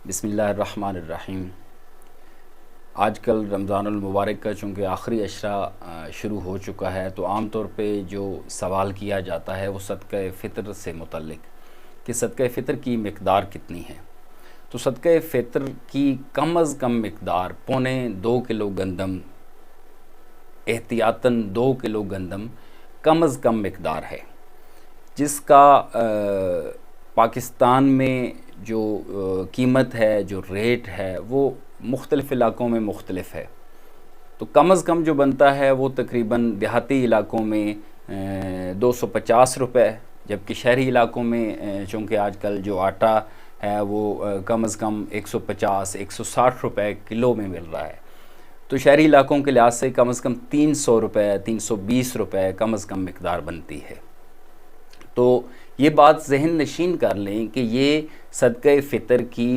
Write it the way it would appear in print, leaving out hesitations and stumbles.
بسم اللہ الرحمن الرحیم۔ آج کل رمضان المبارک کا چونکہ آخری عشرہ شروع ہو چکا ہے، تو عام طور پہ جو سوال کیا جاتا ہے وہ صدقہ فطر سے متعلق کہ صدقہ فطر کی مقدار کتنی ہے۔ تو صدقہ فطر کی کم از کم مقدار 2.25 کلو گندم، احتیاطاً 2 کلو گندم کم از کم مقدار ہے، جس کا پاکستان میں جو قیمت ہے، جو ریٹ ہے، وہ مختلف علاقوں میں مختلف ہے۔ تو کم از کم جو بنتا ہے وہ تقریباً دیہاتی علاقوں میں 250 روپے، جبکہ شہری علاقوں میں چونکہ آج کل جو آٹا ہے وہ کم از کم 150-160 روپے کلو میں مل رہا ہے۔ تو شہری علاقوں کے لحاظ سے کم از کم 300 روپے، 320 روپے کم از کم مقدار بنتی ہے۔ تو یہ بات ذہن نشین کر لیں کہ یہ صدقہ فطر کی